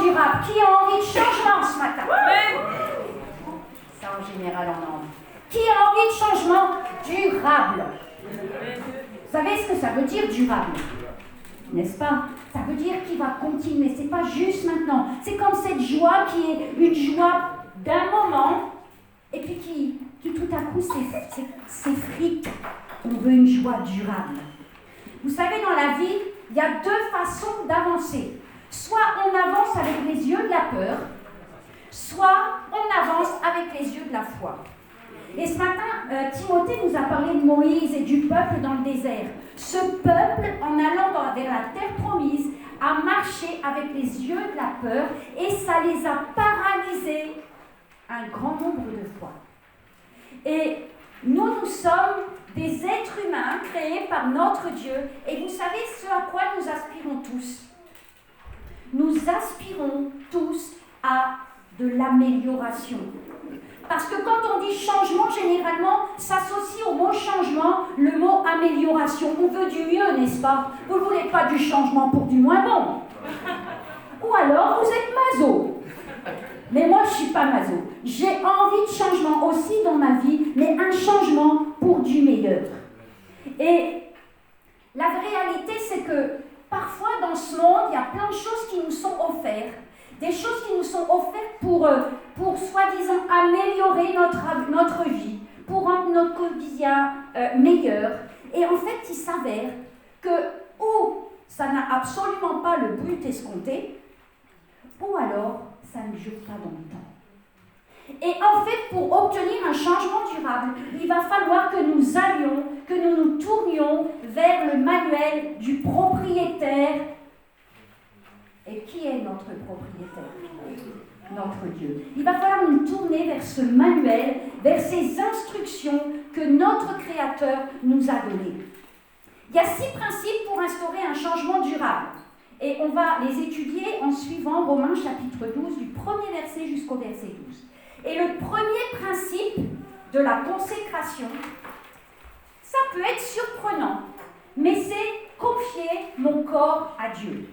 durable. Qui a envie de changement ce matin? Ça, en général, on a envie. Qui a envie de changement durable? Vous savez ce que ça veut dire, durable? N'est-ce pas? Ça veut dire qu'il va continuer. C'est pas juste maintenant. C'est comme cette joie qui est une joie d'un moment et puis qui tout à coup s'effrite. On veut une joie durable. Vous savez, dans la vie, il y a deux façons d'avancer. Soit on avance avec les yeux de la peur, soit on avance avec les yeux de la foi. Et ce matin, Timothée nous a parlé de Moïse et du peuple dans le désert. Ce peuple, en allant vers la terre promise, a marché avec les yeux de la peur et ça les a paralysés un grand nombre de fois. Et nous sommes des êtres humains créés par notre Dieu. Et vous savez ce à quoi nous aspirons tous? Nous aspirons tous à de l'amélioration. Parce que quand on dit changement, généralement, s'associe au mot changement le mot amélioration. On veut du mieux, n'est-ce pas? Vous ne voulez pas du changement pour du moins bon. Ou alors, vous êtes maso. Mais moi, je ne suis pas maso. J'ai envie de changement aussi dans ma vie, mais un changement pour du meilleur. Et la réalité, c'est que parfois, dans ce monde, il y a plein de choses qui nous sont offertes. Des choses qui nous sont offertes pour soi-disant améliorer notre vie, pour rendre notre quotidien meilleur. Et en fait, il s'avère que ou ça n'a absolument pas le but escompté, ou alors ça ne dure pas dans le temps. Et en fait, pour obtenir un changement durable, il va falloir que nous allions, que nous nous tournions vers le manuel du propriétaire. Et qui est notre propriétaire? Notre Dieu. Il va falloir nous tourner vers ce manuel, vers ces instructions que notre Créateur nous a données. Il y a 6 principes pour instaurer un changement durable. Et on va les étudier en suivant Romains chapitre 12, du premier verset jusqu'au verset 12. Et le premier principe de la consécration, ça peut être surprenant, mais c'est confier mon corps à Dieu.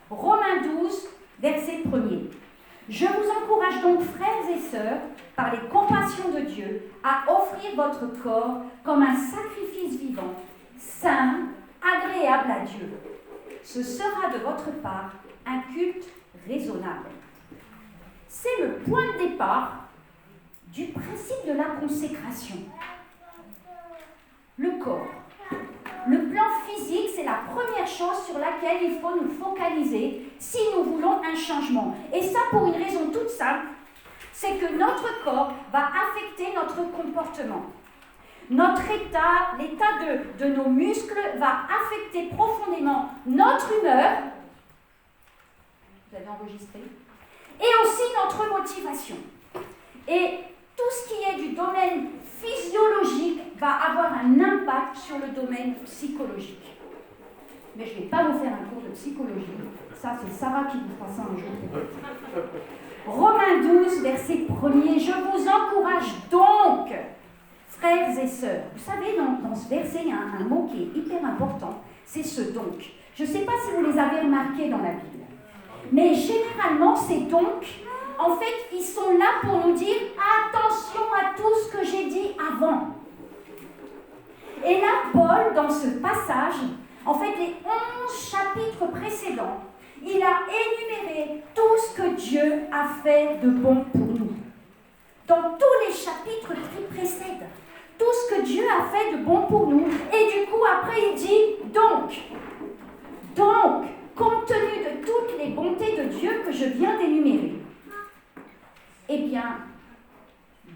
Romains 12, verset 1er. Je vous encourage donc, frères et sœurs, par les compassions de Dieu, à offrir votre corps comme un sacrifice vivant, saint, agréable à Dieu. Ce sera de votre part un culte raisonnable. C'est le point de départ du principe de la consécration. Le corps. Le plan physique, c'est la première chose sur laquelle il faut nous focaliser si nous voulons un changement. Et ça pour une raison toute simple, c'est que notre corps va affecter notre comportement. Notre état, l'état de nos muscles va affecter profondément notre humeur, vous avez enregistré, et aussi notre motivation. Et tout ce qui est du domaine physiologique va avoir un impact sur le domaine psychologique. Mais je ne vais pas vous faire un cours de psychologie. Ça, c'est Sarah qui vous fera ça un jour peut-être. Romains 12, verset 1er. Je vous encourage donc, frères et sœurs. Vous savez, dans ce verset, il y a un mot qui est hyper important. C'est ce donc. Je ne sais pas si vous les avez remarqués dans la Bible. Mais généralement, ces donc, en fait, ils sont là pour nous dire attention à tout ce que j'ai dit avant. Et là, Paul, dans ce passage, en fait, les 11 chapitres précédents, il a énuméré tout ce que Dieu a fait de bon pour nous. Dans tous les chapitres qui précèdent, tout ce que Dieu a fait de bon pour nous. Et du coup, après, il dit donc, compte tenu de toutes les bontés de Dieu que je viens d'énumérer, eh bien,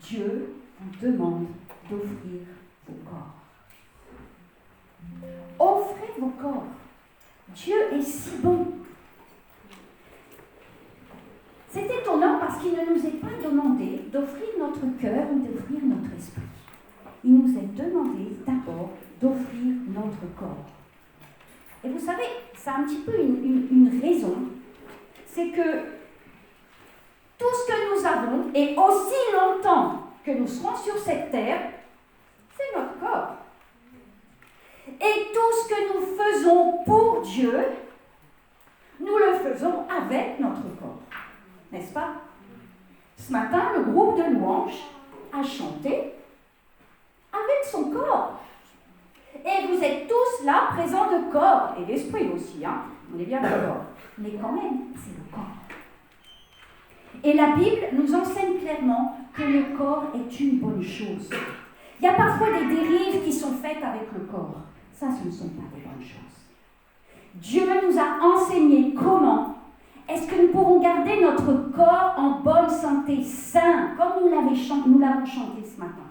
Dieu vous demande d'offrir vos corps. Offrez vos corps. Dieu est si bon. C'est étonnant parce qu'il ne nous est pas demandé d'offrir notre cœur ou d'offrir notre esprit. Il nous est demandé d'abord d'offrir notre corps. Et vous savez, ça a un petit peu une raison. C'est que tout ce que nous avons, et aussi longtemps que nous serons sur cette terre, c'est notre corps. Et tout ce que nous faisons pour Dieu, nous le faisons avec notre corps. n'est-ce pas? Ce matin, le groupe de louanges a chanté avec son corps. Et vous êtes tous là, présents de corps, et d'esprit aussi, hein? On est bien d'accord. Mais quand même, c'est le corps. Et la Bible nous enseigne clairement que le corps est une bonne chose. Il y a parfois des dérives qui sont faites avec le corps. Ça, ce ne sont pas des bonnes choses. Dieu nous a enseigné comment est-ce que nous pourrons garder notre corps en bonne santé, sain, comme nous l'avons chanté ce matin.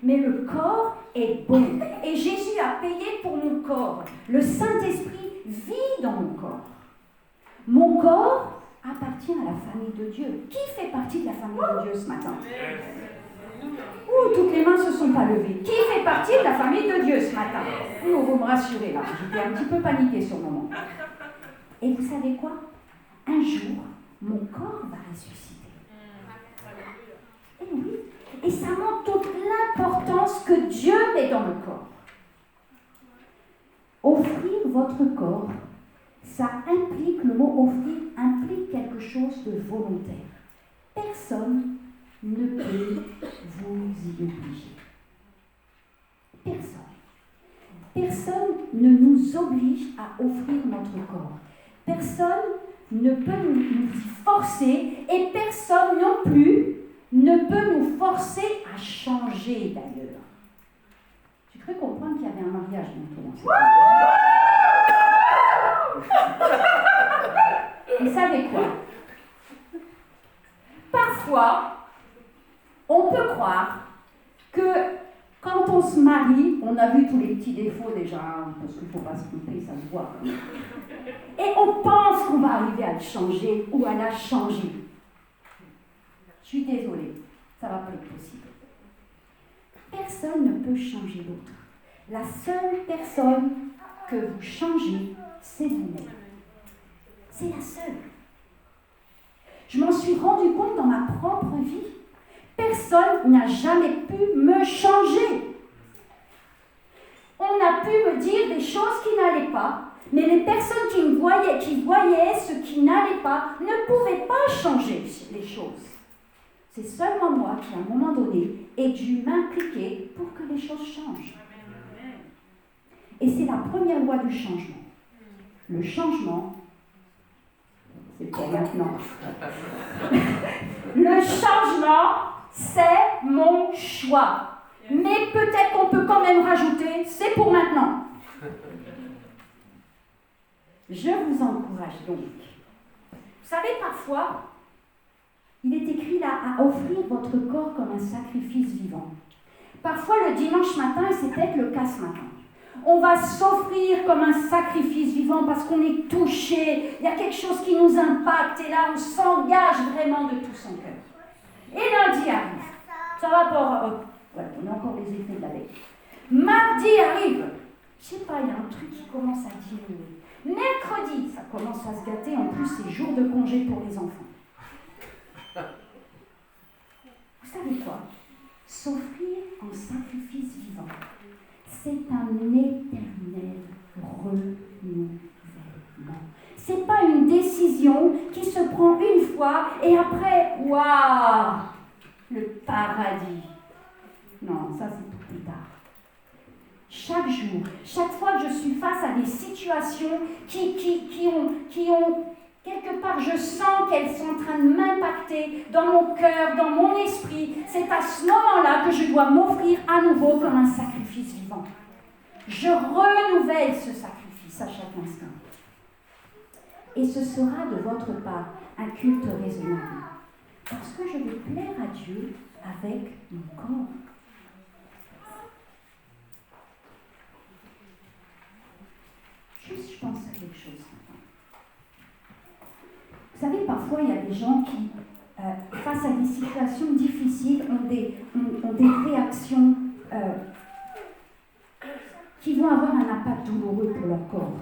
Mais le corps est bon. Et Jésus a payé pour mon corps. Le Saint-Esprit vit dans mon corps. Mon corps appartient à la famille de Dieu. Qui fait partie de la famille de Dieu ce matin? Toutes les mains ne se sont pas levées. Qui fait partie de la famille de Dieu ce matin? Vous me rassurez là, j'étais un petit peu paniquée sur le moment. Et vous savez quoi? Un jour, mon corps va ressusciter. Et oui, et ça montre toute l'importance que Dieu met dans le corps. Offrir votre corps, ça implique, le mot offrir implique quelque chose de volontaire. Personne ne peut vous y obliger. Personne. Personne ne nous oblige à offrir notre corps. Personne ne peut nous y forcer et personne non plus ne peut nous forcer à changer d'ailleurs. J'ai cru comprendre qu'il y avait un mariage bientôt. Vous savez quoi? Parfois, on peut croire que quand on se marie, on a vu tous les petits défauts déjà, parce qu'il ne faut pas se tromper, ça se voit. Et on pense qu'on va arriver à le changer ou à la changer. Je suis désolée, ça ne va pas être possible. Personne ne peut changer l'autre. La seule personne que vous changez, c'est vous-même. C'est la seule. Je m'en suis rendu compte dans ma propre vie. Personne n'a jamais pu me changer. On a pu me dire des choses qui n'allaient pas, mais les personnes qui voyaient ce qui n'allait pas ne pouvaient pas changer les choses. C'est seulement moi qui, à un moment donné, ai dû m'impliquer pour que les choses changent. Et c'est la première loi du changement. Le changement, c'est pour maintenant. Le changement, c'est mon choix. Mais peut-être qu'on peut quand même rajouter, c'est pour maintenant. Je vous encourage donc. Vous savez, parfois, il est écrit là à offrir votre corps comme un sacrifice vivant. Parfois, le dimanche matin, et c'est peut-être le cas ce matin, on va s'offrir comme un sacrifice vivant parce qu'on est touché, il y a quelque chose qui nous impacte, et là, on s'engage vraiment de tout son cœur. Et lundi arrive. Ça va pas, voilà, on a encore les effets de la veille. Mardi arrive. Je sais pas, il y a un truc qui commence à diminuer. Mercredi, ça commence à se gâter. En plus, c'est jour de congé pour les enfants. Vous savez quoi? S'offrir en sacrifice vivant, c'est un éternel renouvellement. C'est pas une décision qui se prend une fois et après, waouh, le paradis. Non, ça c'est pour plus tard. Chaque jour, chaque fois que je suis face à des situations qui ont quelque part, je sens qu'elles sont en train de m'impacter dans mon cœur, dans mon esprit. C'est à ce moment-là que je dois m'offrir à nouveau comme un sacrifice vivant. Je renouvelle ce sacrifice à chaque instant. Et ce sera de votre part un culte raisonnable. Parce que je vais plaire à Dieu avec mon corps. Juste, je pense à quelque chose. Vous savez, parfois, il y a des gens qui, face à des situations difficiles, ont des réactions qui vont avoir un impact douloureux pour leur corps.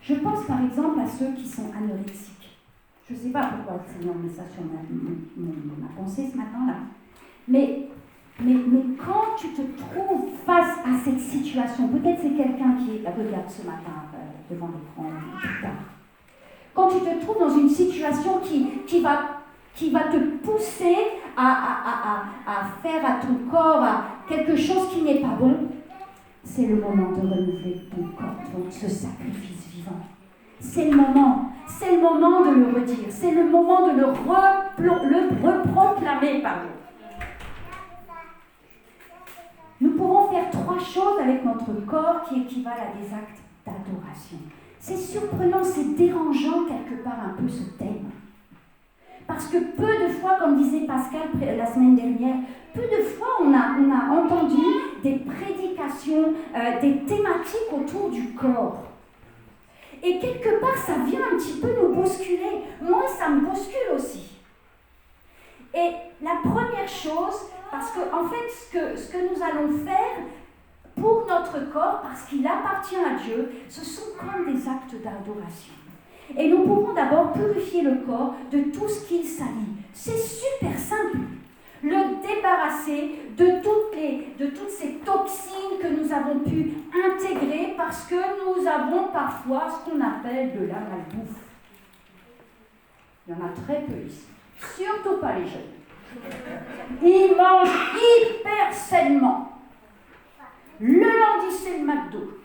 Je pense par exemple à ceux qui sont anorexiques. Je ne sais pas pourquoi le Seigneur met ça sur ma pensée ce matin-là. Mais quand tu te trouves face à cette situation, peut-être c'est quelqu'un qui regarde ce matin devant l'écran plus tard, Quand tu te trouves dans une situation qui va te pousser à faire à ton corps quelque chose qui n'est pas bon, c'est le moment de renouveler ton corps, donc ce sacrifice vivant. C'est le moment de le redire, c'est le moment de le reproclamer, pardon. Nous pourrons faire 3 choses avec notre corps qui équivalent à des actes d'adoration. C'est surprenant, c'est dérangeant quelque part un peu ce thème. Parce que peu de fois, comme disait Pascal la semaine dernière, peu de fois on a entendu des prédications, des thématiques autour du corps. Et quelque part, ça vient un petit peu nous bousculer. Moi, ça me bouscule aussi. Et la première chose, parce que en fait, ce que nous allons faire pour notre corps, parce qu'il appartient à Dieu, ce sont comme des actes d'adoration. Et nous pouvons d'abord purifier le corps de tout ce qu'il salit. C'est super simple. Le débarrasser de toutes ces toxines que nous avons pu intégrer parce que nous avons parfois ce qu'on appelle de la malbouffe. Il y en a très peu ici. Surtout pas les jeunes. Ils mangent hyper sainement. Le lundi, c'est le McDo.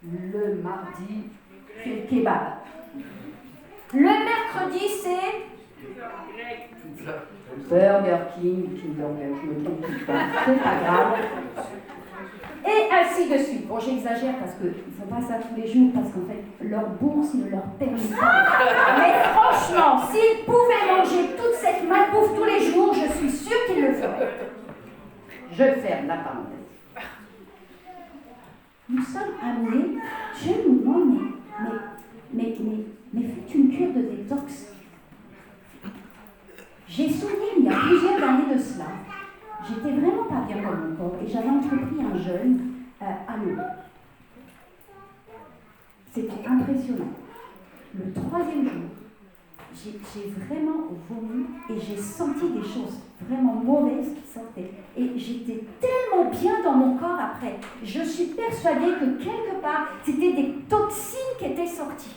Le mardi, c'est le kebab. Le mercredi, c'est Burger King, je me trompe pas, c'est pas grave. Et ainsi de suite. Bon, j'exagère parce qu'ils ne font pas ça tous les jours, parce qu'en fait, leur bourse ne leur permet pas. Mais franchement, s'ils pouvaient manger toute cette malbouffe tous les jours, je suis sûre qu'ils le feraient. Je ferme la parenthèse. Nous sommes amenés, Dieu nous demande, mais faites une cure de détox. J'ai souvenir, il y a plusieurs années de cela, j'étais vraiment pas bien dans mon corps et j'avais entrepris un jeûne à l'eau. C'était impressionnant. Le 3e jour, j'ai vraiment vomi et j'ai senti des choses vraiment mauvaises qui sortaient. Et j'étais tellement bien dans mon corps après. Je suis persuadée que quelque part, c'était des toxines qui étaient sorties.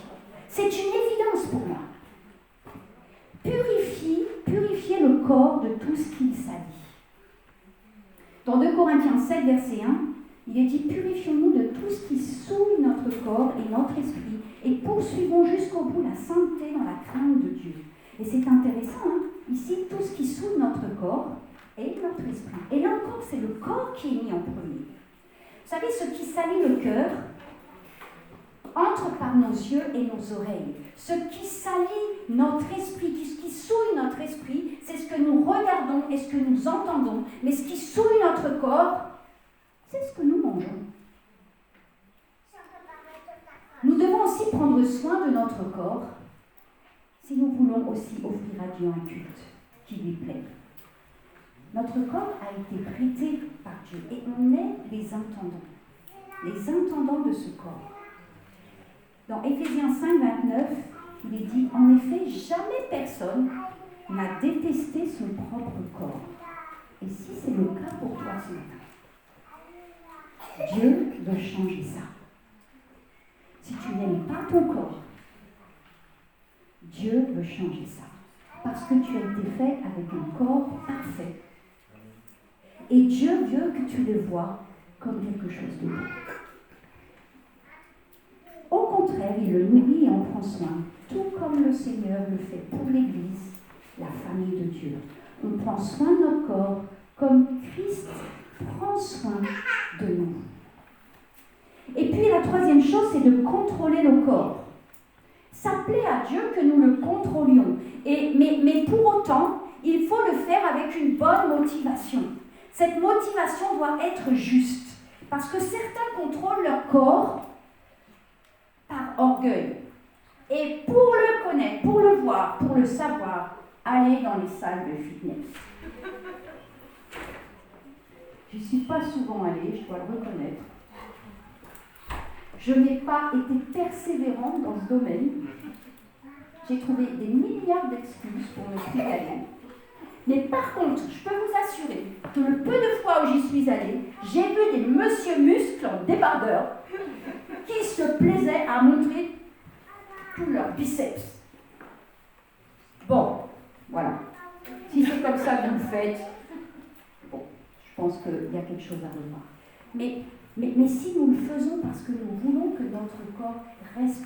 C'est une évidence pour moi. Purifier le corps de tout ce qu'il salit. Dans 2 Corinthiens 7, verset 1, il est dit « Purifions-nous de tout ce qui souille notre corps et notre esprit, et poursuivons jusqu'au bout la sainteté dans la crainte de Dieu. » Et c'est intéressant, hein? Ici, tout ce qui souille notre corps et notre esprit. Et là encore, c'est le corps qui est mis en premier. Vous savez, ce qui salit le cœur entre par nos yeux et nos oreilles. Ce qui salit notre esprit, ce qui souille notre esprit, c'est ce que nous regardons et ce que nous entendons. Mais ce qui souille notre corps, c'est ce que nous mangeons. Nous devons aussi prendre soin de notre corps si nous voulons aussi offrir à Dieu un culte qui lui plaît. Notre corps a été prêté par Dieu et on est les intendants de ce corps. Dans Éphésiens 5, 29, il est dit « En effet, jamais personne n'a détesté son propre corps. » Et si c'est le cas pour toi ce matin, Dieu veut changer ça. Si tu n'aimes pas ton corps, Dieu veut changer ça. Parce que tu as été fait avec un corps parfait. Et Dieu veut que tu le vois comme quelque chose de beau. Au contraire, il le nourrit et en prend soin, tout comme le Seigneur le fait pour l'Église, la famille de Dieu. On prend soin de notre corps comme Christ prend soin de nous. Et puis la 3e chose, c'est de contrôler le corps. Ça plaît à Dieu que nous le contrôlions. Mais pour autant, il faut le faire avec une bonne motivation. Cette motivation doit être juste. Parce que certains contrôlent leur corps par orgueil. Et pour le connaître, pour le voir, pour le savoir, aller dans les salles de fitness. Je ne suis pas souvent allée, je dois le reconnaître. Je n'ai pas été persévérante dans ce domaine. J'ai trouvé des milliards d'excuses pour ne plus y aller. Mais par contre, je peux vous assurer que le peu de fois où j'y suis allée, j'ai vu des monsieur muscles en débardeur qui se plaisaient à montrer tous leurs biceps. Bon, voilà. Si c'est comme ça que vous le faites, bon, je pense qu'il y a quelque chose à revoir. Mais si nous le faisons parce que nous voulons que notre corps reste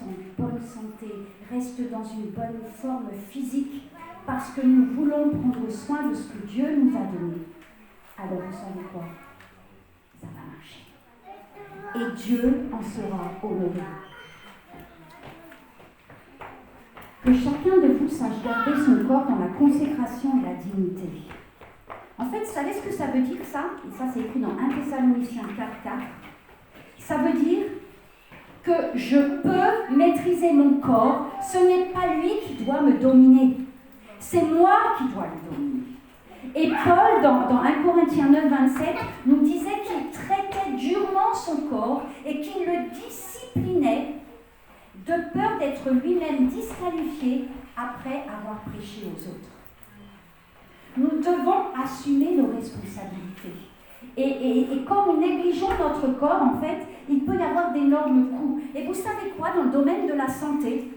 en bonne santé, reste dans une bonne forme physique, parce que nous voulons prendre soin de ce que Dieu nous a donné, alors vous savez quoi? Ça va marcher. Et Dieu en sera honoré. Que chacun de vous sache garder son corps dans la consécration et la dignité. En fait, vous savez ce que ça veut dire ça? Et ça c'est écrit dans 1 Thessaloniciens 4:4. Ça veut dire que je peux maîtriser mon corps, ce n'est pas lui qui doit me dominer. C'est moi qui dois le dominer. Et Paul, dans 1 Corinthiens 9:27, nous disait qu'il traitait durement son corps et qu'il le disciplinait de peur d'être lui-même disqualifié après avoir prêché aux autres. Nous devons assumer nos responsabilités. Et quand nous négligeons notre corps, en fait, il peut y avoir d'énormes coûts. Et vous savez quoi, dans le domaine de la santé,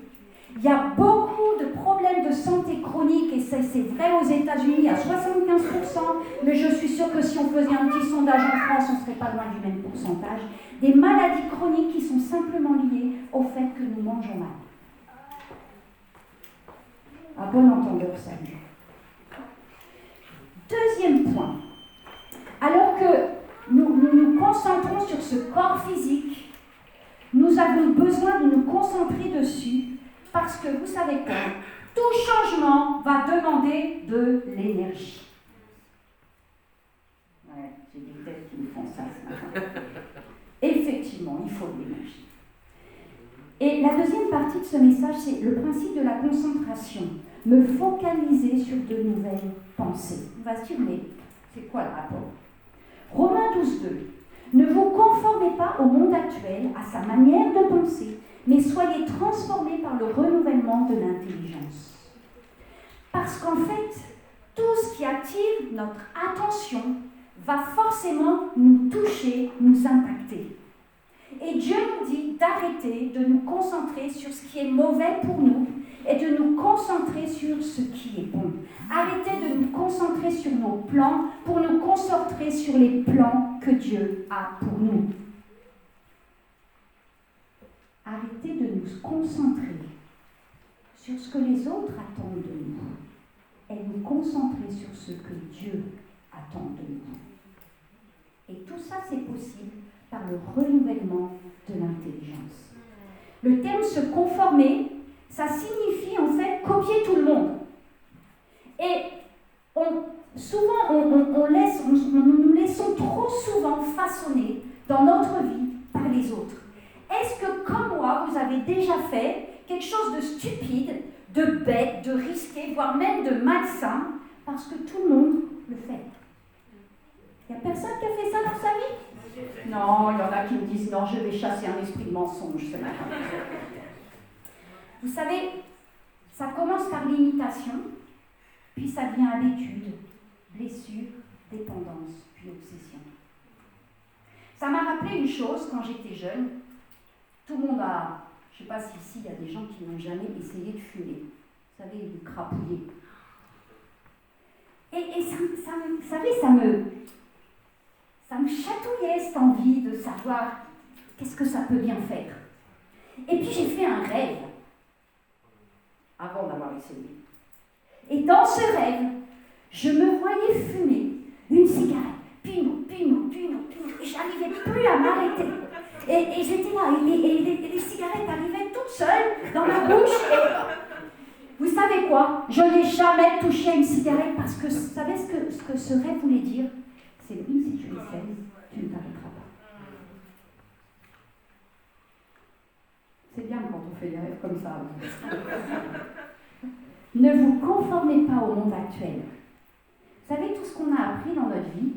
il y a beaucoup de problèmes de santé chronique, et c'est vrai aux États-Unis à 75%, mais je suis sûre que si on faisait un petit sondage en France, on ne serait pas loin du même pourcentage. Des maladies chroniques qui sont simplement liées au fait que nous mangeons mal. À bon entendeur, salut. Deuxième point. Alors que nous nous concentrons sur ce corps physique, nous avons besoin de nous concentrer dessus parce que, vous savez quoi, tout changement va demander de l'énergie. Ouais, j'ai des têtes qui me font ça ce matin. Effectivement, il faut de l'énergie. Et la deuxième partie de ce message, c'est le principe de la concentration. Me focaliser sur de nouvelles pensées. On va se dire, mais c'est quoi le rapport? Romains 12:2. Ne vous conformez pas au monde actuel, à sa manière de penser, mais soyez transformés par le renouvellement de l'intelligence. Parce qu'en fait, tout ce qui attire notre attention va forcément nous toucher, nous impacter. Et Dieu nous dit d'arrêter de nous concentrer sur ce qui est mauvais pour nous et de nous concentrer sur ce qui est bon. Arrêtez de nous concentrer sur nos plans pour nous concentrer sur les plans que Dieu a pour nous. Arrêtez de nous concentrer sur ce que les autres attendent de nous et nous concentrer sur ce que Dieu attend de nous. Et tout ça, c'est possible par le renouvellement de l'intelligence. Le terme se conformer, ça signifie en fait copier tout le monde. Et souvent, nous nous laissons trop souvent façonner dans notre vie par les autres. Est-ce que, comme moi, vous avez déjà fait quelque chose de stupide, de bête, de risqué, voire même de malsain, parce que tout le monde le fait? Il n'y a personne qui a fait ça dans sa vie? Non, il y en a qui me disent, non, je vais chasser un esprit de mensonge ce matin. Vous savez, ça commence par l'imitation, puis ça devient habitude, blessure, dépendance, puis obsession. Ça m'a rappelé une chose quand j'étais jeune. Tout le monde a, je ne sais pas si ici il y a des gens qui n'ont jamais essayé de fumer. Vous savez, de crapouiller. Et ça, vous savez, ça me chatouillait cette envie de savoir qu'est-ce que ça peut bien faire. Et puis j'ai fait un rêve avant d'avoir essayé. Et dans ce rêve, je me voyais fumer une cigarette, puis une autre, et j'arrivais plus à m'arrêter. Et j'étais là, et les cigarettes arrivaient toutes seules dans ma bouche. Et vous savez quoi? Je n'ai jamais touché à une cigarette parce que, vous savez ce que ce rêve voulait dire? C'est oui, si tu essaies, tu ne t'arrêteras pas. C'est bien quand on fait des rêves comme ça. Ne vous conformez pas au monde actuel. Vous savez, tout ce qu'on a appris dans notre vie,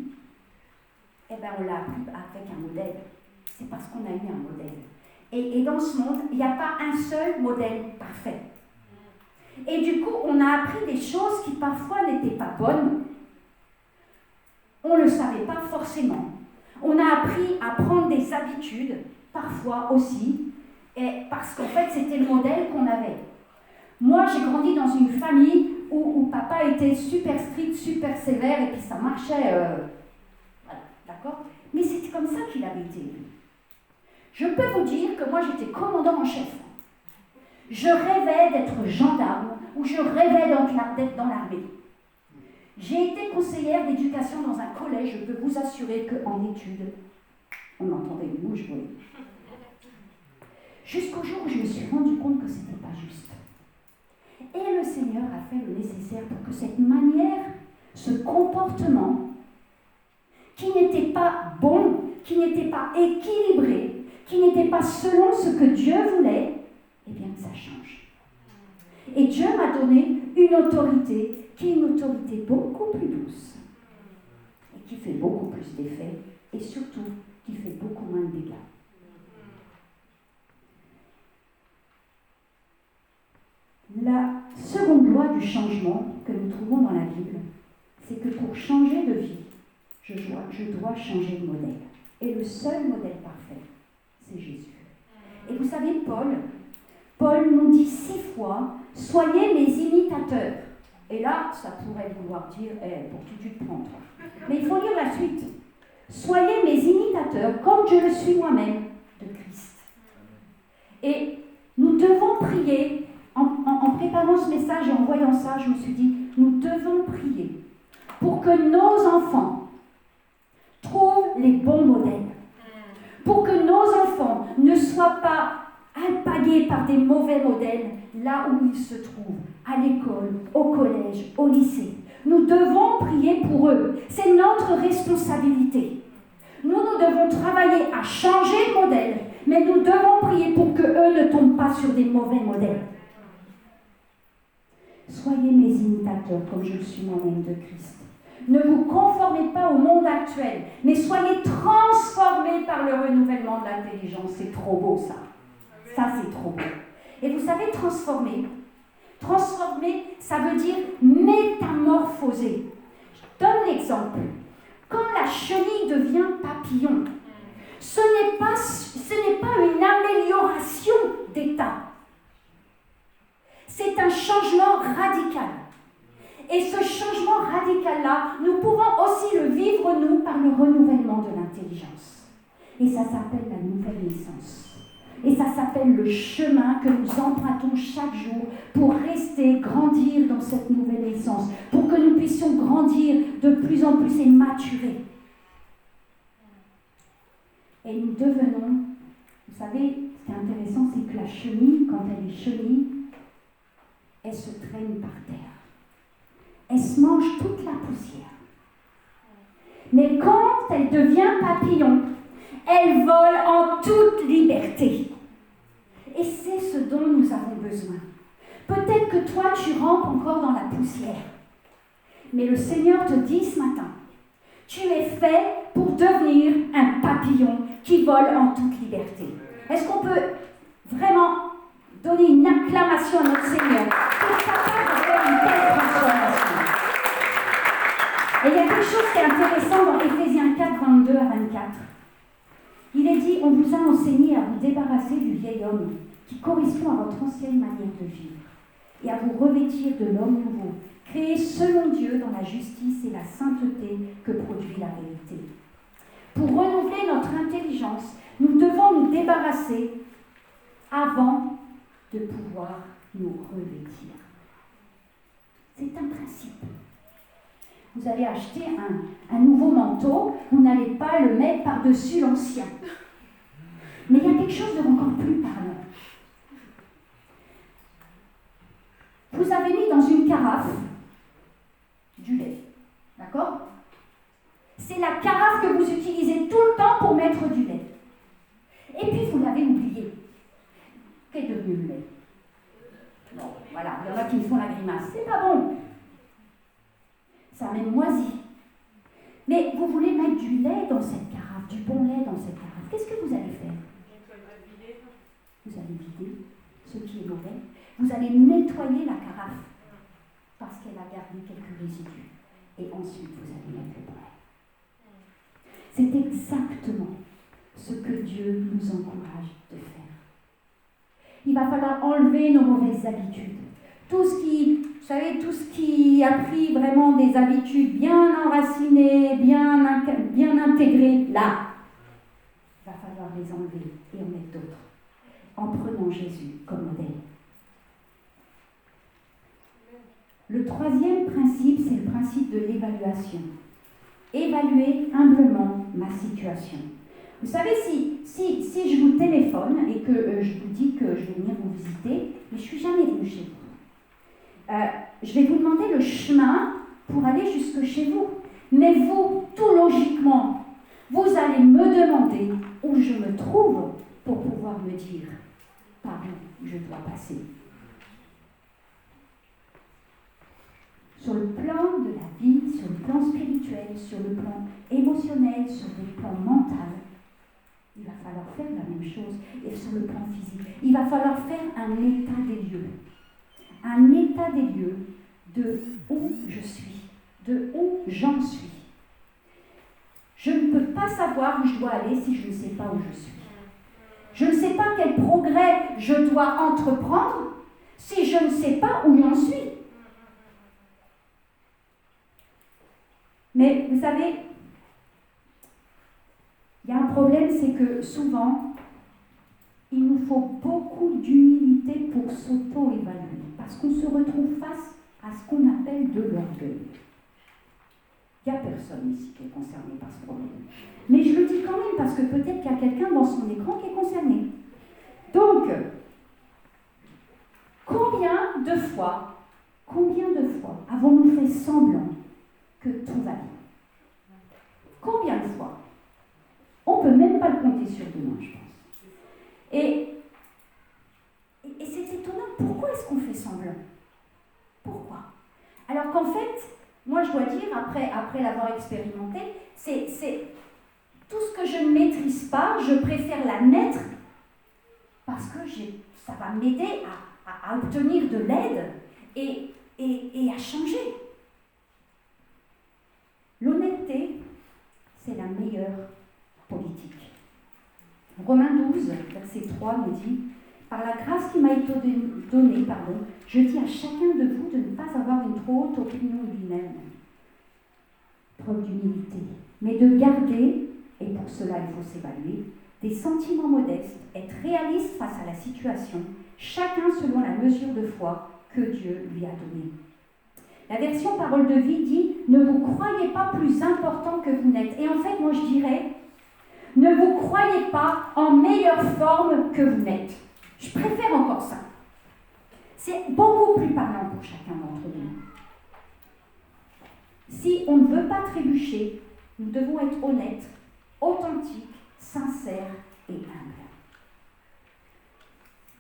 eh bien, on l'a appris avec un modèle. C'est parce qu'on a eu un modèle. Et dans ce monde, il n'y a pas un seul modèle parfait. Et du coup, on a appris des choses qui parfois n'étaient pas bonnes. On ne le savait pas forcément. On a appris à prendre des habitudes, parfois aussi, Et parce qu'en fait, c'était le modèle qu'on avait. Moi, j'ai grandi dans une famille où papa était super strict, super sévère, et puis ça marchait. Voilà, d'accord? Mais c'était comme ça qu'il avait été élu. Je peux vous dire que moi, j'étais commandant en chef. Je rêvais d'être gendarme, ou je rêvais d'être dans l'armée. J'ai été conseillère d'éducation dans un collège, je peux vous assurer qu'en études, on entendait une mouche voler. Jusqu'au jour où je me suis rendu compte que ce n'était pas juste. Et le Seigneur a fait le nécessaire pour que cette manière, ce comportement, qui n'était pas bon, qui n'était pas équilibré, qui n'était pas selon ce que Dieu voulait, eh bien que ça change. Et Dieu m'a donné une autorité qui est une autorité beaucoup plus douce et qui fait beaucoup plus d'effets et surtout qui fait beaucoup moins de dégâts. La seconde loi du changement que nous trouvons dans la Bible, c'est que pour changer de vie, je dois changer de modèle. Et le seul modèle parfait, c'est Jésus. Et vous savez, Paul nous dit 6 fois, soyez mes imitateurs. Et là, ça pourrait vouloir dire, pour qui tu te prends, toi. Mais il faut lire la suite. Soyez mes imitateurs, comme je le suis moi-même, de Christ. Et nous devons prier, en préparant ce message et en voyant ça, je me suis dit, nous devons prier pour que nos enfants trouvent les bons modèles. Pour que nos enfants ne soient pas alpagués par des mauvais modèles là où ils se trouvent, à l'école, au collège, au lycée. Nous devons prier pour eux. C'est notre responsabilité. Nous devons travailler à changer de modèle, mais nous devons prier pour qu'eux ne tombent pas sur des mauvais modèles. Soyez mes imitateurs comme je le suis moi-même de Christ. Ne vous conformez pas au monde actuel, mais soyez transformés par le renouvellement de l'intelligence. C'est trop beau ça. Ça, c'est trop beau. Et vous savez, transformer, ça veut dire métamorphoser. Je donne l'exemple. Quand la chenille devient papillon, ce n'est pas une amélioration d'état. C'est un changement radical. Et ce changement radical-là, nous pouvons aussi le vivre, nous, par le renouvellement de l'intelligence. Et ça s'appelle la nouvelle naissance. Et ça s'appelle le chemin que nous empruntons chaque jour pour rester, grandir dans cette nouvelle naissance, pour que nous puissions grandir de plus en plus et maturer. Et nous devenons, vous savez, ce qui est intéressant, c'est que la chenille, quand elle est chenille, elle se traîne par terre. Elle se mange toute la poussière. Mais quand elle devient papillon, elle vole en toute liberté. Et c'est ce dont nous avons besoin. Peut-être que toi, tu rampes encore dans la poussière. Mais le Seigneur te dit ce matin, tu es fait pour devenir un papillon qui vole en toute liberté. Est-ce qu'on peut vraiment donner une acclamation à notre Seigneur qui est capable de faire une telle transformation? Et il y a quelque chose qui est intéressant dans Éphésiens 4, 22 à 24. Il est dit, on vous a enseigné à vous débarrasser du vieil homme qui correspond à votre ancienne manière de vivre et à vous revêtir de l'homme nouveau, créé selon Dieu dans la justice et la sainteté que produit la vérité. Pour renouveler notre intelligence, nous devons nous débarrasser avant de pouvoir nous revêtir. C'est un principe. Vous allez acheter un nouveau manteau, vous n'allez pas le mettre par-dessus l'ancien. Mais il y a quelque chose de encore plus parlant. Vous avez mis dans une carafe du lait, d'accord? C'est la carafe que vous utilisez tout le temps pour mettre du lait. Et puis vous l'avez oublié. Qu'est devenu le lait? Bon, voilà, il y en a qui me font la grimace. C'est pas bon. Ça a même moisi. Mais vous voulez mettre du lait dans cette carafe, du bon lait dans cette carafe. Qu'est-ce que vous allez faire? Vous allez vider ce qui est mauvais. Vous allez nettoyer la carafe parce qu'elle a gardé quelques résidus. Et ensuite, vous allez mettre le bon lait. C'est exactement ce que Dieu nous encourage de faire. Il va falloir enlever nos mauvaises habitudes. Tout ce qui a pris vraiment des habitudes bien enracinées, bien intégrées, là, il va falloir les enlever et en mettre d'autres, en prenant Jésus comme modèle. Le troisième principe, c'est le principe de l'évaluation. Évaluer humblement ma situation. Vous savez, si je vous téléphone et que je vous dis que je vais venir vous visiter, mais je ne suis jamais venue chez vous. Je vais vous demander le chemin pour aller jusque chez vous. Mais vous, tout logiquement, vous allez me demander où je me trouve pour pouvoir me dire par où je dois passer. Sur le plan de la vie, sur le plan spirituel, sur le plan émotionnel, sur le plan mental, il va falloir faire la même chose. Et sur le plan physique, il va falloir faire un état des lieux. Un état des lieux de où je suis, de où j'en suis. Je ne peux pas savoir où je dois aller si je ne sais pas où je suis. Je ne sais pas quel progrès je dois entreprendre si je ne sais pas où j'en suis. Mais vous savez, il y a un problème, c'est que souvent, il nous faut beaucoup d'humilité pour s'auto-évaluer, parce qu'on se retrouve face à ce qu'on appelle de l'orgueil. Il n'y a personne ici qui est concerné par ce problème. Mais je le dis quand même, parce que peut-être qu'il y a quelqu'un dans son écran qui est concerné. Donc, combien de fois avons-nous fait semblant que tout va bien? Combien de fois? On ne peut même pas le compter sur deux mains, je pense. Et c'est étonnant, pourquoi est-ce qu'on fait semblant? Pourquoi? Alors qu'en fait, moi je dois dire, après l'avoir expérimenté, c'est tout ce que je ne maîtrise pas, je préfère l'admettre parce que ça va m'aider à obtenir de l'aide et à changer. L'honnêteté, c'est la meilleure politique. Romains 12, verset 3 nous dit « Par la grâce qui m'a été donnée, je dis à chacun de vous de ne pas avoir une trop haute opinion de lui-même. » Preuve d'humilité. Mais de garder, et pour cela il faut s'évaluer, des sentiments modestes, être réaliste face à la situation, chacun selon la mesure de foi que Dieu lui a donnée. La version Parole de vie dit « Ne vous croyez pas plus important que vous n'êtes. » Et en fait, moi je dirais « Ne vous croyez pas en meilleure forme que vous n'êtes. » Je préfère encore ça. C'est beaucoup plus parlant pour chacun d'entre nous. Si on ne veut pas trébucher, nous devons être honnêtes, authentiques, sincères et humbles.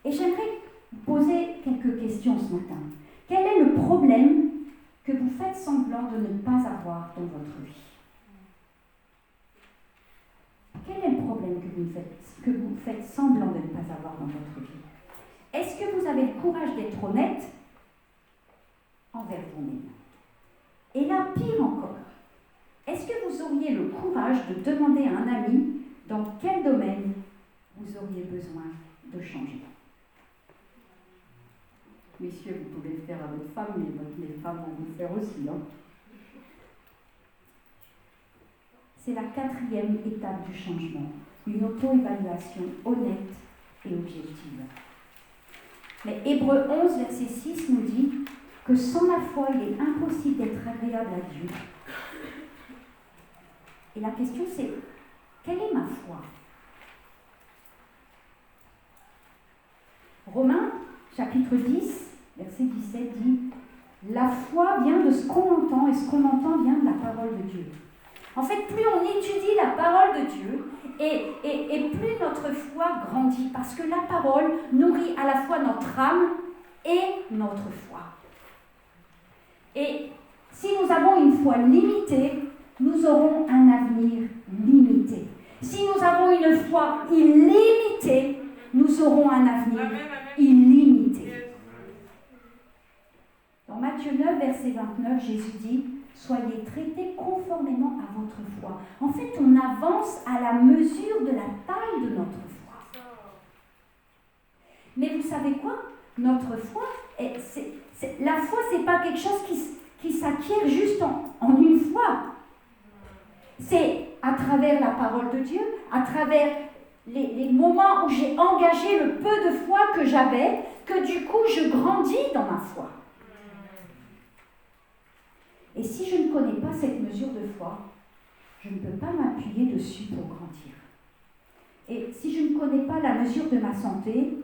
Et j'aimerais vous poser quelques questions ce matin. Quel est le problème que vous faites semblant de ne pas avoir dans votre vie? Quel est le problème que vous faites semblant de ne pas avoir dans votre vie? Est-ce que vous avez le courage d'être honnête envers vous-même? Et là, pire encore, est-ce que vous auriez le courage de demander à un ami dans quel domaine vous auriez besoin de changer? Messieurs, vous pouvez le faire à votre femme, mais les femmes vont vous le faire aussi. Hein. C'est la quatrième étape du changement, une auto-évaluation honnête et objective. Mais Hébreux 11, verset 6 nous dit que sans la foi, il est impossible d'être agréable à Dieu. Et la question c'est, quelle est ma foi? Romains, chapitre 10, verset 17 dit « La foi vient de ce qu'on entend, et ce qu'on entend vient de la parole de Dieu. » En fait, plus on étudie la parole de Dieu, et plus notre foi grandit, parce que la parole nourrit à la fois notre âme et notre foi. Et si nous avons une foi limitée, nous aurons un avenir limité. Si nous avons une foi illimitée, nous aurons un avenir illimité. Dans Matthieu 9, verset 29, Jésus dit « Soyez traités conformément à votre foi. » En fait, on avance à la mesure de la taille de notre foi. Mais vous savez, savez quoi? Notre foi, la foi, c'est pas quelque chose qui s'acquiert juste en une fois. C'est à travers la parole de Dieu, à travers les moments où j'ai engagé le peu de foi que j'avais, que du coup je grandis dans ma foi. Et si je ne connais pas cette mesure de foi, je ne peux pas m'appuyer dessus pour grandir. Et si je ne connais pas la mesure de ma santé,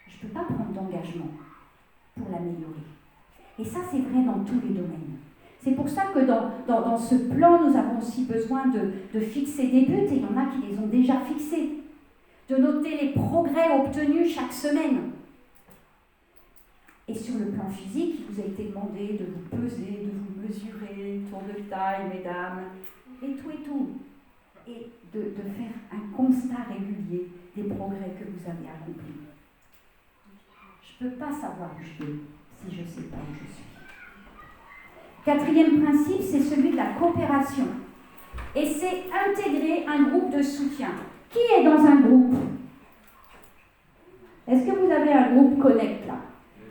je ne peux pas prendre d'engagement pour l'améliorer. Et ça, c'est vrai dans tous les domaines. C'est pour ça que dans ce plan, nous avons aussi besoin de fixer des buts, et il y en a qui les ont déjà fixés, de noter les progrès obtenus chaque semaine. Et sur le plan physique, il vous a été demandé de vous peser, de vous mesurer, tour de taille, mesdames, et tout. Et de faire un constat régulier des progrès que vous avez accomplis. Je ne peux pas savoir où je vais si je ne sais pas où je suis. Quatrième principe, c'est celui de la coopération. Et c'est intégrer un groupe de soutien. Qui est dans un groupe? Est-ce que vous avez un groupe Connect là?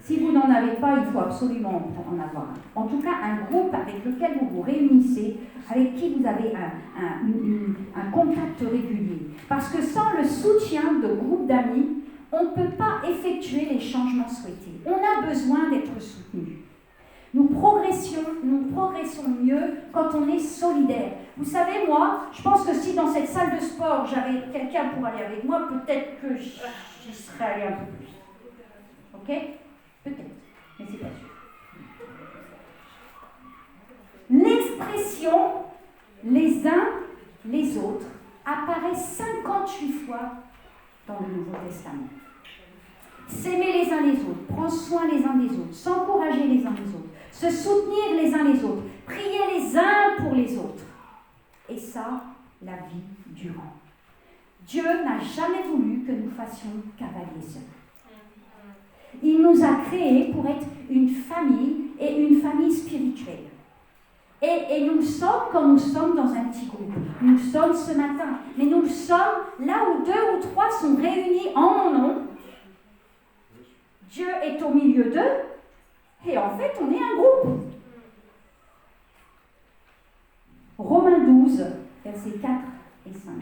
Si vous n'en avez pas, il faut absolument en avoir un. En tout cas, un groupe avec lequel vous vous réunissez, avec qui vous avez un contact régulier. Parce que sans le soutien de groupes d'amis, on ne peut pas effectuer les changements souhaités. On a besoin d'être soutenu. Nous progressons mieux quand on est solidaire. Vous savez, moi, je pense que si dans cette salle de sport, j'avais quelqu'un pour aller avec moi, peut-être que j'y serais allé un peu plus. Ok? Peut-être, mais c'est pas sûr. L'expression les uns les autres apparaît 58 fois dans le Nouveau Testament. S'aimer les uns les autres, prendre soin les uns des autres, s'encourager les uns les autres, se soutenir les uns les autres, prier les uns pour les autres. Et ça, la vie durant. Dieu n'a jamais voulu que nous fassions cavalier seul. Il nous a créés pour être une famille et une famille spirituelle. Et nous le sommes quand nous sommes dans un petit groupe. Nous le sommes ce matin. Mais nous le sommes là où 2 ou 3 sont réunis en mon nom. Dieu est au milieu d'eux. Et en fait, on est un groupe. Romains 12, versets 4 et 5.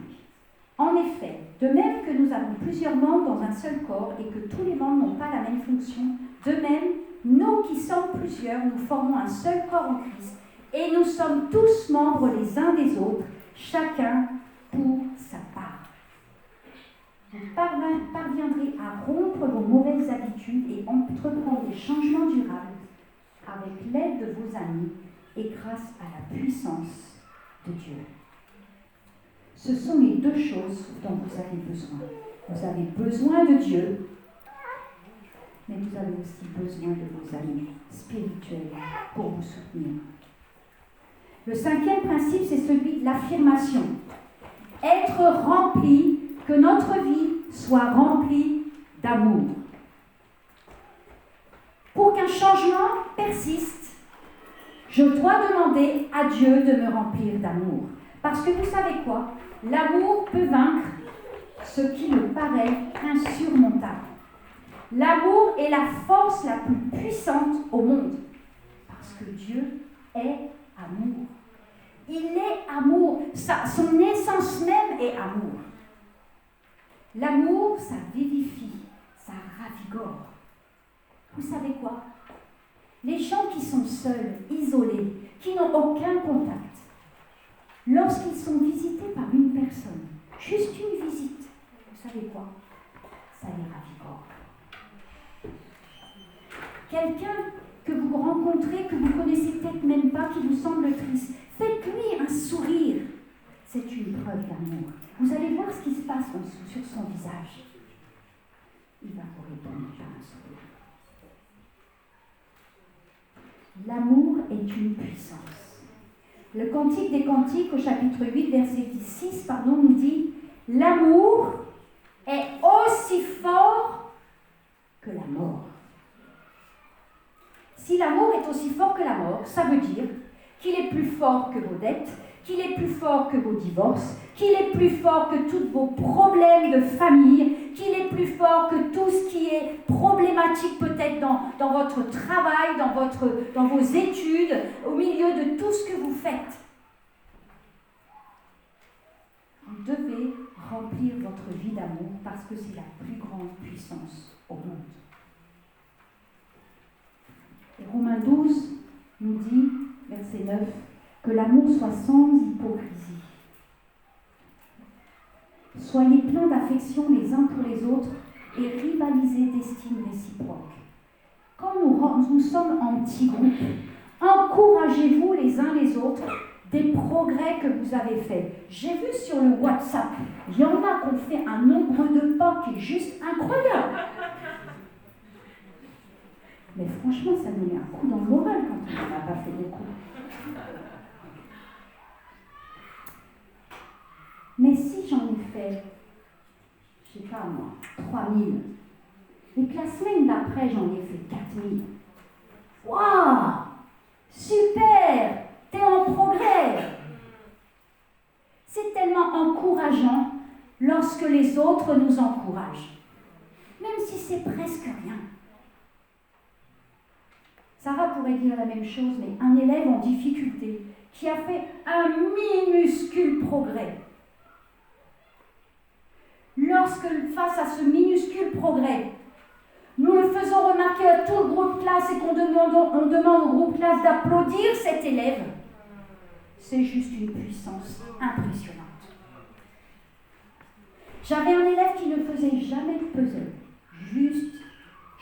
En effet, de même que nous avons plusieurs membres dans un seul corps et que tous les membres n'ont pas la même fonction, de même, nous qui sommes plusieurs, nous formons un seul corps en Christ et nous sommes tous membres les uns des autres, chacun pour sa part. Vous parviendrez à rompre vos mauvaises habitudes et entreprendre des changements durables avec l'aide de vos amis et grâce à la puissance de Dieu. Ce sont les 2 choses dont vous avez besoin. Vous avez besoin de Dieu, mais vous avez aussi besoin de vos amis spirituels pour vous soutenir. Le 5e principe, c'est celui de l'affirmation. Être rempli, que notre vie soit remplie d'amour. Pour qu'un changement persiste, je dois demander à Dieu de me remplir d'amour. Parce que vous savez quoi? L'amour peut vaincre ce qui me paraît insurmontable. L'amour est la force la plus puissante au monde. Parce que Dieu est amour. Il est amour. Son essence même est amour. L'amour, ça vivifie, ça ravigore. Vous savez quoi? Les gens qui sont seuls, isolés, qui n'ont aucun contact, lorsqu'ils sont visités par une personne, juste une visite, vous savez quoi? Ça les ravigore. Quelqu'un que vous rencontrez, que vous connaissez peut-être même pas, qui vous semble triste, faites-lui un sourire. C'est une preuve d'amour. Vous allez voir ce qui se passe sur son visage. Il va vous répondre par un sourire. L'amour est une puissance. Le Cantique des Cantiques, au chapitre 8, verset 6, nous dit « L'amour est aussi fort que la mort. » Si l'amour est aussi fort que la mort, ça veut dire qu'il est plus fort que vos dettes, qu'il est plus fort que vos divorces, qu'il est plus fort que tous vos problèmes de famille, qu'il est plus fort que tout ce qui est problématique peut-être dans votre travail, dans vos études, au milieu de tout ce que vous faites. Vous devez remplir votre vie d'amour parce que c'est la plus grande puissance au monde. Et Romains 12 nous dit, verset 9, que l'amour soit sans hypocrisie. Soyez pleins d'affection les uns pour les autres et rivalisez d'estime réciproque. Quand nous sommes en petits groupes, encouragez-vous les uns les autres des progrès que vous avez faits. J'ai vu sur le WhatsApp, il y en a qui ont fait un nombre de pas qui est juste incroyable. Mais franchement, ça nous met un coup dans le moral quand on n'a pas fait beaucoup. Mais si j'en ai fait, je ne sais pas moi, 3000, et que la semaine d'après, j'en ai fait 4000. Waouh! Super! T'es en progrès! C'est tellement encourageant lorsque les autres nous encouragent, même si c'est presque rien. Sarah pourrait dire la même chose, mais un élève en difficulté qui a fait un minuscule progrès. Lorsque, face à ce minuscule progrès, nous le faisons remarquer à tout le groupe classe et qu'on demande au groupe classe d'applaudir cet élève, c'est juste une puissance impressionnante. J'avais un élève qui ne faisait jamais de puzzle. Juste,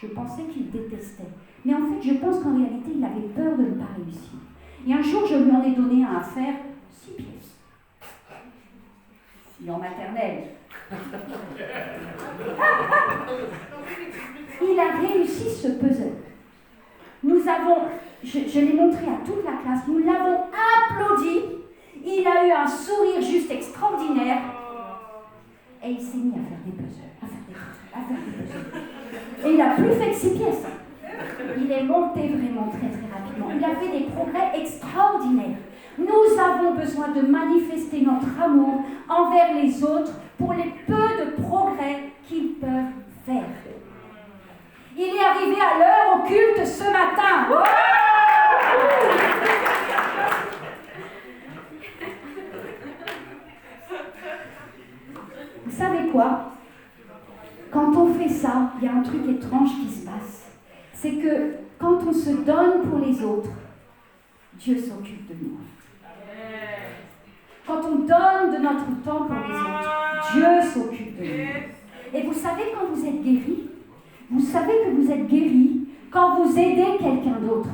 je pensais qu'il détestait. Mais en fait, je pense qu'en réalité, il avait peur de ne pas réussir. Et un jour, je lui en ai donné un à faire 6 pièces. Il est en maternelle. Il a réussi ce puzzle. Je l'ai montré à toute la classe, nous l'avons applaudi. Il a eu un sourire juste extraordinaire. Et il s'est mis à faire des puzzles, Et il n'a plus fait que 6 pièces. Il est monté vraiment très très rapidement. Il a fait des progrès extraordinaires. Nous avons besoin de manifester notre amour envers les autres pour les peu de progrès qu'ils peuvent faire. Il est arrivé à l'heure au culte ce matin. Vous savez quoi? Quand on fait ça, il y a un truc étrange qui se passe. C'est que quand on se donne pour les autres, Dieu s'occupe de nous. Quand on donne de notre temps pour les autres, Dieu s'occupe de nous. Et vous savez quand vous êtes guéri, vous savez que vous êtes guéri quand vous aidez quelqu'un d'autre.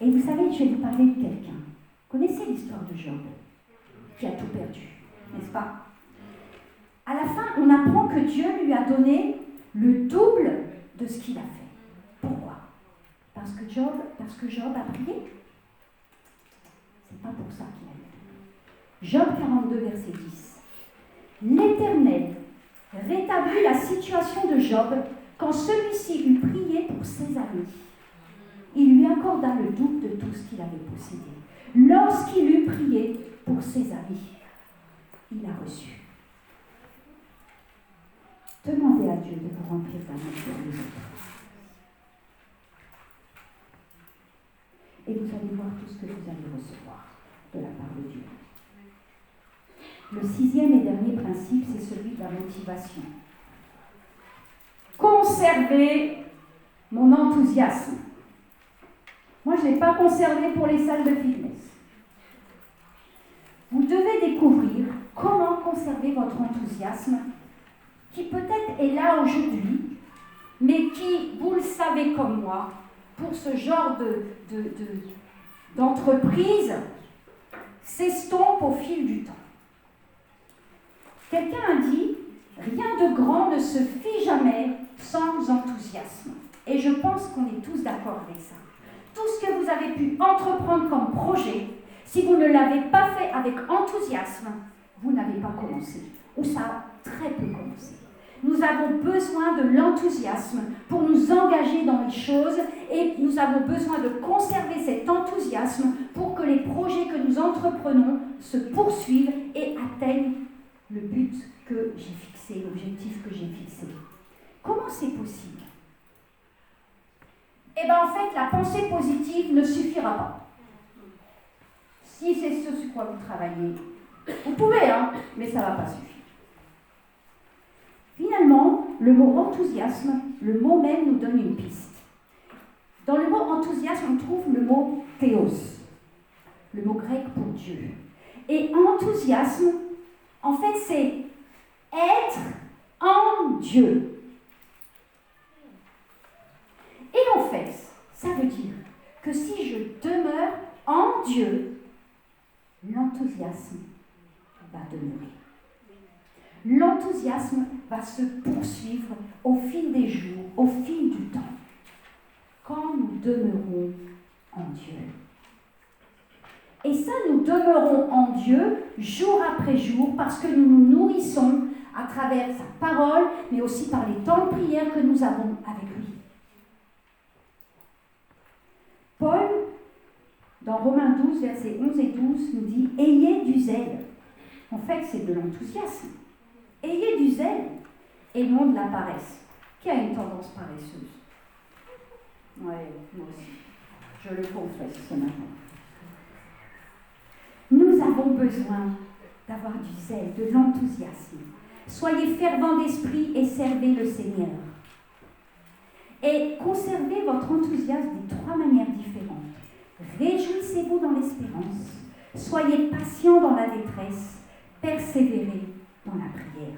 Et vous savez, je vais vous parler de quelqu'un. Vous connaissez l'histoire de Job, qui a tout perdu, n'est-ce pas? À la fin, on apprend que Dieu lui a donné le double de ce qu'il a fait. Pourquoi? Parce que Job a prié. C'est pas pour ça qu'il a eu. Job 42, verset 10. L'Éternel rétablit la situation de Job quand celui-ci eut prié pour ses amis. Il lui accorda le double de tout ce qu'il avait possédé. Lorsqu'il eut prié pour ses amis, il a reçu. Demandez à Dieu de vous remplir d'amour pour les autres. Et vous allez voir tout ce que vous allez recevoir de la part de Dieu. Le 6e et dernier principe, c'est celui de la motivation. Conserver mon enthousiasme. Moi, je ne l'ai pas conservé pour les salles de fitness. Vous devez découvrir comment conserver votre enthousiasme, qui peut-être est là aujourd'hui, mais qui, vous le savez comme moi, pour ce genre d'entreprise, s'estompe au fil du temps. Quelqu'un a dit « Rien de grand ne se fit jamais sans enthousiasme ». Et je pense qu'on est tous d'accord avec ça. Tout ce que vous avez pu entreprendre comme projet, si vous ne l'avez pas fait avec enthousiasme, vous n'avez pas commencé. Ou ça a très peu commencé. Nous avons besoin de l'enthousiasme pour nous engager dans les choses et nous avons besoin de conserver cet enthousiasme pour que les projets que nous entreprenons se poursuivent et atteignent le but que j'ai fixé, l'objectif que j'ai fixé. Comment c'est possible? Eh bien, en fait, la pensée positive ne suffira pas. Si c'est ce sur quoi vous travaillez, vous pouvez, hein, mais ça ne va pas suffire. Finalement, le mot enthousiasme, le mot même nous donne une piste. Dans le mot enthousiasme, on trouve le mot théos, le mot grec pour Dieu. Et enthousiasme, en fait, c'est être en Dieu. Et en fait, ça veut dire que si je demeure en Dieu, l'enthousiasme va demeurer. L'enthousiasme va se poursuivre au fil des jours, au fil du temps, quand nous demeurons en Dieu. Et ça, nous demeurons en Dieu jour après jour parce que nous nous nourrissons à travers sa parole, mais aussi par les temps de prière que nous avons avec lui. Paul, dans Romains 12, versets 11 et 12, nous dit « Ayez du zèle ». En fait, c'est de l'enthousiasme. Ayez du zèle et non de la paresse. Qui a une tendance paresseuse? Oui, moi aussi. Je le confesse ce matin. Nous avons besoin d'avoir du zèle, de l'enthousiasme. Soyez fervents d'esprit et servez le Seigneur. Et conservez votre enthousiasme de 3 manières différentes. Réjouissez-vous dans l'espérance, soyez patients dans la détresse, persévérez dans la prière.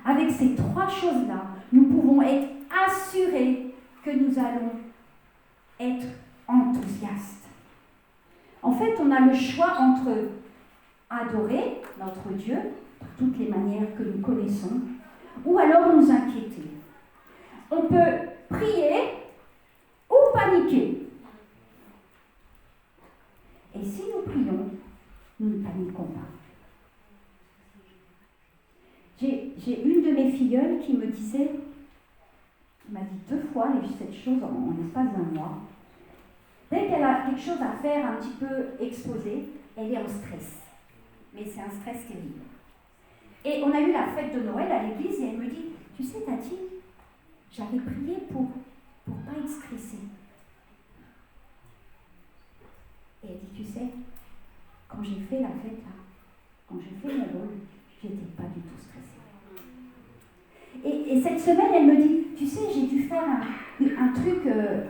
Avec ces 3 choses-là, nous pouvons être assurés que nous allons être enthousiastes. En fait, on a le choix entre adorer notre Dieu, par toutes les manières que nous connaissons, ou alors nous inquiéter. On peut prier ou paniquer. Et si nous prions, nous ne paniquons pas. J'ai une de mes filleules qui me disait, m'a dit 2 fois cette chose en l'espace d'1 mois. Dès qu'elle a quelque chose à faire un petit peu exposé, elle est en stress. Mais c'est un stress terrible. Et on a eu la fête de Noël à l'église et elle me dit, tu sais Tati, j'avais prié pour pas être stressée. Et elle dit, tu sais, quand j'ai fait la fête là, quand j'ai fait mon rôle, j'étais pas du tout stressée. Et cette semaine, elle me dit, tu sais, j'ai dû faire un truc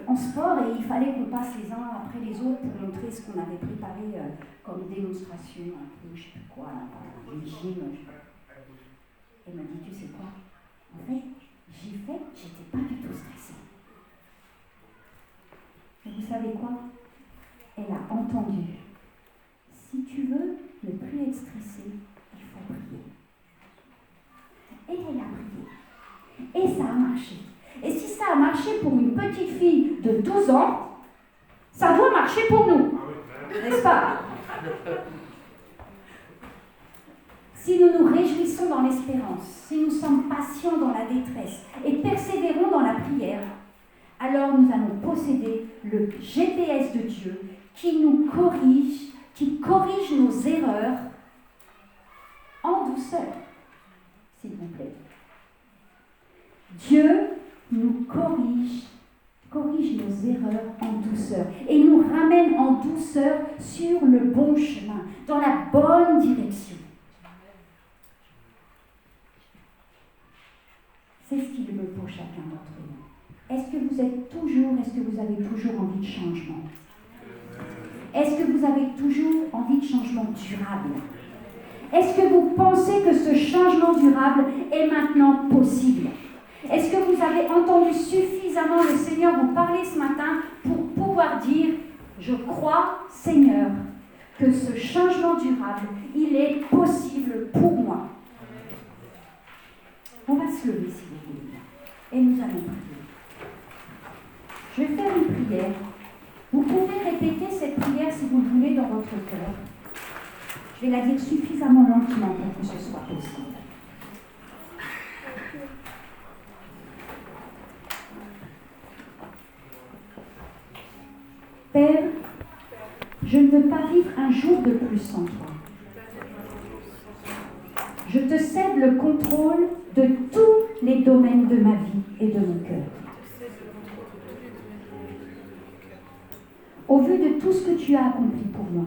en sport et il fallait qu'on passe les uns après les autres pour montrer ce qu'on avait préparé comme démonstration, un peu, je sais plus quoi, un gym. Elle m'a dit, tu sais quoi, en fait, j'étais pas du tout stressée. Et vous savez quoi? Elle a entendu. Si tu veux ne plus être stressée, il faut prier. Et elle a prié. Et ça a marché. Et si ça a marché pour une petite fille de 12 ans, ça doit marcher pour nous. N'est-ce pas? Si nous nous réjouissons dans l'espérance, si nous sommes patients dans la détresse et persévérons dans la prière, alors nous allons posséder le GPS de Dieu qui nous corrige, qui corrige nos erreurs en douceur, s'il vous plaît. Dieu nous corrige nos erreurs en douceur et nous ramène en douceur sur le bon chemin, dans la bonne direction. C'est ce qu'il veut pour chacun d'entre nous. Est-ce que vous avez toujours envie de changement? Est-ce que vous avez toujours envie de changement durable? Est-ce que vous pensez que ce changement durable est maintenant possible? Est-ce que vous avez entendu suffisamment le Seigneur vous parler ce matin pour pouvoir dire « Je crois, Seigneur, que ce changement durable, il est possible pour moi. » On va se lever si vous voulez. Et nous allons prier. Je vais faire une prière. Vous pouvez répéter cette prière si vous le voulez dans votre cœur. Je vais la dire suffisamment lentement pour que ce soit possible. Père, je ne veux pas vivre un jour de plus sans toi. Je te cède le contrôle de tous les domaines de ma vie et de mon cœur. Au vu de tout ce que tu as accompli pour moi,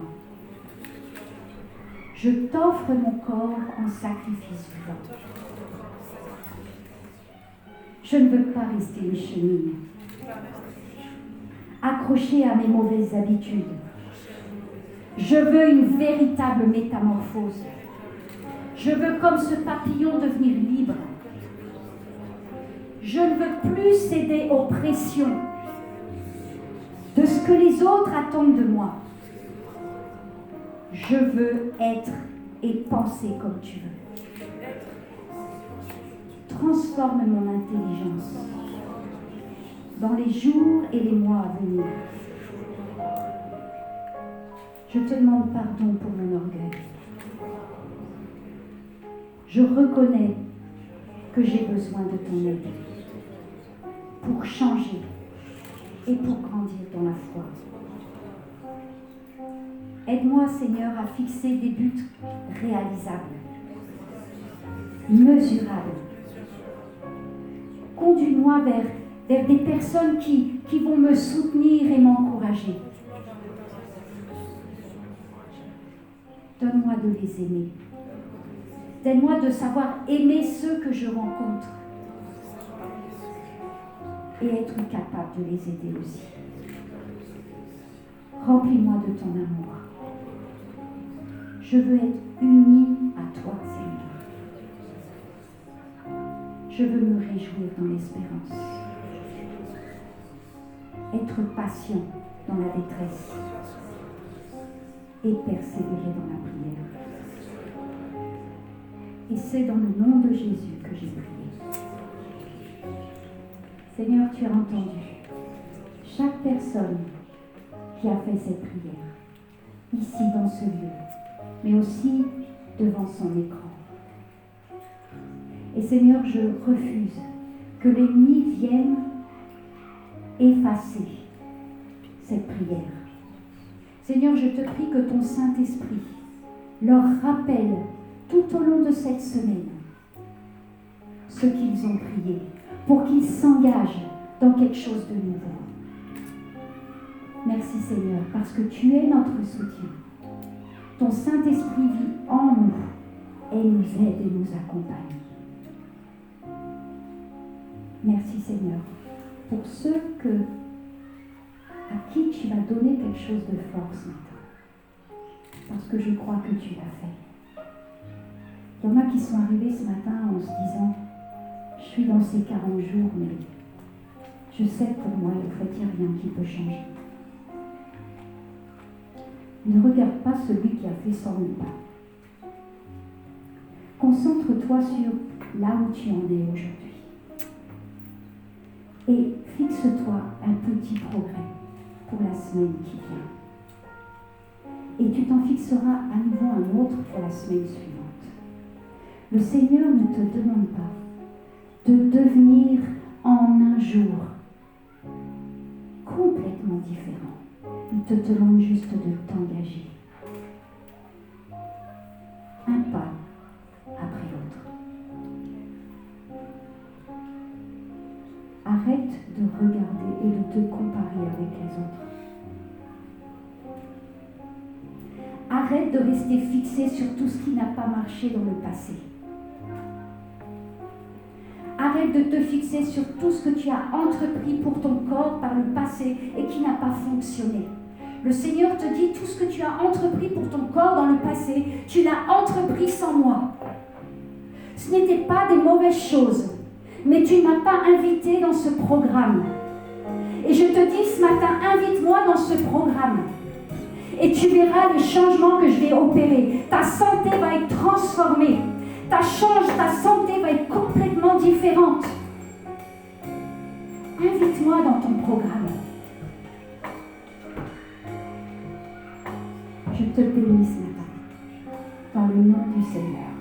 je t'offre mon corps en sacrifice vivant. Je ne veux pas rester une chenille, accrochée à mes mauvaises habitudes. Je veux une véritable métamorphose. Je veux, comme ce papillon, devenir libre. Je ne veux plus céder aux pressions de ce que les autres attendent de moi. Je veux être et penser comme tu veux. Transforme mon intelligence dans les jours et les mois à venir. Je te demande pardon pour mon orgueil. Je reconnais que j'ai besoin de ton aide pour changer et pour grandir dans la foi. Aide-moi, Seigneur, à fixer des buts réalisables, mesurables. Conduis-moi vers des personnes qui vont me soutenir et m'encourager. Donne-moi de les aimer. Donne-moi de savoir aimer ceux que je rencontre et être capable de les aider aussi. Remplis-moi de ton amour. Je veux être unie à toi, Seigneur. Je veux me réjouir dans l'espérance. Être patient dans la détresse et persévérer dans la prière. Et c'est dans le nom de Jésus que j'ai prié. Seigneur, tu as entendu chaque personne qui a fait cette prière, ici dans ce lieu, mais aussi devant son écran. Et Seigneur, je refuse que l'ennemi vienne effacer cette prière. Seigneur, je te prie que ton Saint-Esprit leur rappelle tout au long de cette semaine ce qu'ils ont prié, pour qu'ils s'engagent dans quelque chose de nouveau. Merci Seigneur, parce que tu es notre soutien. Ton Saint-Esprit vit en nous et nous aide et nous accompagne. Merci Seigneur pour ceux à qui tu vas donner quelque chose de fort ce matin. Parce que je crois que tu l'as fait. Il y en a qui sont arrivés ce matin en se disant « Je suis dans ces 40 jours, mais je sais que pour moi, en fait, il n'y a rien qui peut changer. » Ne regarde pas celui qui a fait 100 000 pas. Concentre-toi sur là où tu en es aujourd'hui. Et fixe-toi un petit progrès pour la semaine qui vient. Et tu t'en fixeras à nouveau un autre pour la semaine suivante. Le Seigneur ne te demande pas de devenir en un jour complètement différent. Il te demande juste de t'engager. Un pas après l'autre. Arrête de regarder et de te comparer avec les autres. Arrête de rester fixé sur tout ce qui n'a pas marché dans le passé. Arrête de te fixer sur tout ce que tu as entrepris pour ton corps par le passé et qui n'a pas fonctionné. Le Seigneur te dit, tout ce que tu as entrepris pour ton corps dans le passé, tu l'as entrepris sans moi. Ce n'était pas des mauvaises choses, mais tu ne m'as pas invité dans ce programme. Et je te dis ce matin, invite-moi dans ce programme. Et tu verras les changements que je vais opérer. Ta santé va être transformée. Ta santé va être complètement différente. Invite-moi dans ton programme. Je te bénis ce matin, dans le nom du Seigneur.